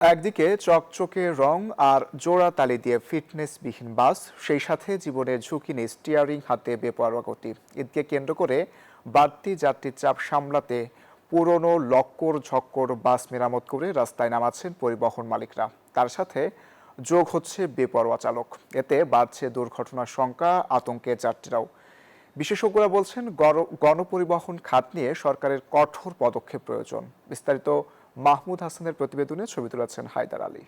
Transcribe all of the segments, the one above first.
একদিকে চকচকে রং আর জোড়া তালি দিয়ে ফিটনেসবিহীন বাস, সেই সাথে জীবনের ঝুঁকি নিয়ে স্টিয়ারিং হাতে বেপরোয়া গতি। ঈদকে কেন্দ্র করে বাড়তি যাত্রীর চাপ সামলাতে পুরনো লক্কর ঝক্কর বাস মেরামত করে রাস্তায় নামাচ্ছেন পরিবহন মালিকরা। তার সাথে যোগ হচ্ছে বেপরোয়া চালক। এতে বাড়ছে দুর্ঘটনার সংখ্যা, আতঙ্কে যাত্রীরাও। বিশেষজ্ঞরা বলছেন গণপরিবহন খাত নিয়ে সরকারের কঠোর পদক্ষেপ প্রয়োজন। বিস্তারিত মাহমুদ হাসানের প্রতিবেদনে ছবি তুলেছেন হায়দার আলী।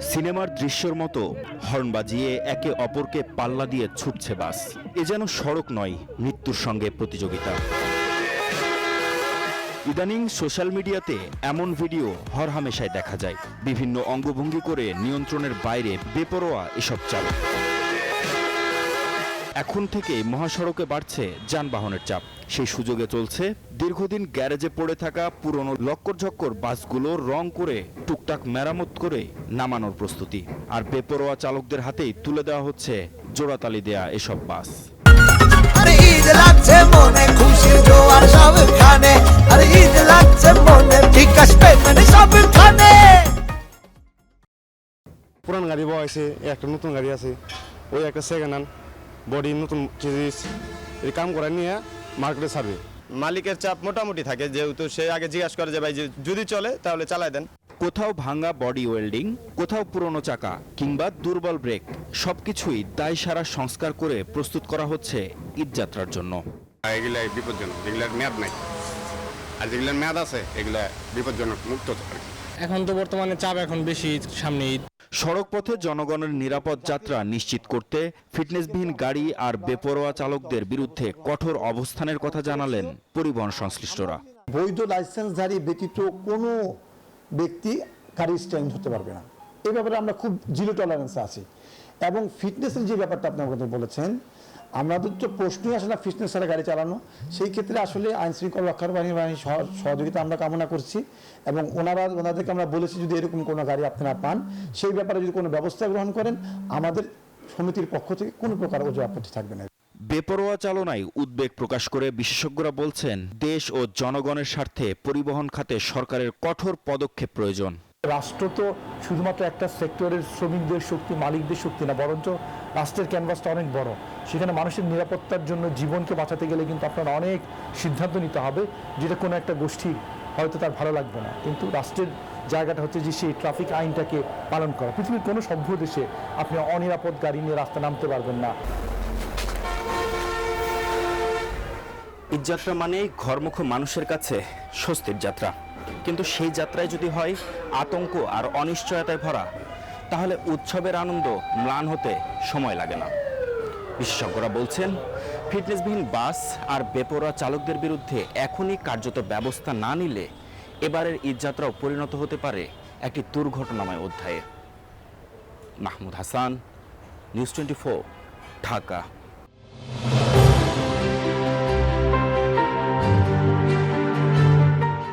সিনেমার দৃশ্যের মতো হর্ন বাজিয়ে একে অপরকে পাল্লা দিয়ে ছুটছে বাস। এ যেন সড়ক নয়, মৃত্যুর সঙ্গে প্রতিযোগিতা। ইদানিং সোশ্যাল মিডিয়াতে এমন ভিডিও হরহামেশাই দেখা যায়। বিভিন্ন অঙ্গভঙ্গি করে নিয়ন্ত্রণের বাইরে বেপরোয়া এসব চালক। এখন থেকে মহাসড়কে বাড়ছে যানবাহনের চাপ। সেই সুযোগে চলছে দীর্ঘদিন গ্যারেজে পড়ে থাকা পুরনো লক্কর-ঝক্কর বাসগুলো রং করে টুকটাক মেরামত করে নামানোর প্রস্তুতি। আর বেপরোয়া চালকদের হাতেই তুলে দেওয়া হচ্ছে জোড়াতালি দেয়া এসব বাস। পুরান গাড়ি বয়সে একটা নতুন গাড়ি আছে, ওই একটা সেকেন্ড হ্যান্ড বডি নতুন চিজ কাম করে নিয়ে মার্কেটে ছাড়বে। মালিকের চাপ মোটামুটি থাকে, যেহেতু সে আগে জিজ্ঞাসা করে যে ভাই যদি চলে তাহলে চালায় দেন। কোথাও ভাঙা বডি ওয়েল্ডিং, কোথাও পুরনো চাকা কিংবা দুর্বল ব্রেক, সবকিছুই দায় সারা সংস্কার করে প্রস্তুত করা হচ্ছে ঈদযাত্রার জন্য। এগুলা বিপজ্জনক, এগুলার মেয়াদ নাই, আর যেগুলার মেয়াদ আছে এগুলা বিপজ্জনক মুক্ত। এখন তো বর্তমানে চাপ এখন বেশি, সামনে ঈদ। সড়ক পথে জনগণের নিরাপদ যাত্রা নিশ্চিত করতে ফিটনেসবিহীন গাড়ি আর বেপরোয়া চালকদের বিরুদ্ধে কঠোর অবস্থানের কথা জানালেন পরিবহন সংশ্লিষ্টরা। বৈধ লাইসেন্সধারী ব্যতীত কোনো ব্যক্তি গাড়ি স্ট্যান্ড হতে পারবে না। এই ব্যাপারে আমরা খুব জিরো টলারেন্স আছি। এবং ফিটনেসের যে ব্যাপারটা আপনি আমাদের বলেছেন, আমাদের তো প্রশ্নই আসে না ফিটনেস ছাড়া গাড়ি চালানো। সেই ক্ষেত্রে আসলে আইন শৃঙ্খলা রক্ষার বাহিনীর সহযোগিতা আমরা কামনা করছি এবং ওনাদেরকে আমরা বলেছি যদি এরকম কোনো গাড়ি আপনারা পান, সেই ব্যাপারে যদি কোনো ব্যবস্থা গ্রহণ করেন, আমাদের সমিতির পক্ষ থেকে কোনো প্রকার অজুহাত আপত্তি থাকবে না। বেপরোয়া চালনায় উদ্বেগ প্রকাশ করে বিশেষজ্ঞরা বলছেন, দেশ ও জনগণের স্বার্থে পরিবহন খাতে সরকারের কঠোর পদক্ষেপ প্রয়োজন। রাষ্ট্র তো শুধুমাত্র একটা সেক্টরের শ্রমিকদের শক্তি, মালিকদের শক্তি না, বরঞ্চ রাষ্ট্রের ক্যানভাসটা অনেক বড়। সেখানে মানুষের নিরাপত্তার জন্য জীবনকে বাঁচাতে গেলে কিন্তু আপনার অনেক সিদ্ধান্ত নিতে হবে, যেটা কোনো একটা গোষ্ঠী হয়তো তার ভালো লাগবে না। কিন্তু রাষ্ট্রের জায়গাটা হচ্ছে যে সেই ট্রাফিক আইনটাকে পালন করা। পৃথিবীর কোনো সভ্য দেশে আপনি অনিরাপদ গাড়ি নিয়ে রাস্তা নামতে পারবেন না। ঈদযাত্রা মানেই ঘরমুখ মানুষের কাছে স্বস্তির যাত্রা, কিন্তু সেই যাত্রায় যদি হয় আতঙ্ক আর অনিশ্চয়তায় ভরা, তাহলে উৎসবের আনন্দ ম্লান হতে সময় লাগে না। বিশেষজ্ঞরা বলছেন, ফিটনেসবিহীন বাস আর বেপরোয়া চালকদের বিরুদ্ধে এখনই কার্যত ব্যবস্থা না নিলে এবারের ঈদযাত্রাও পরিণত হতে পারে একটি দুর্ঘটনাময় অধ্যায়ে। মাহমুদ হাসান, নিউজ 24, ঢাকা।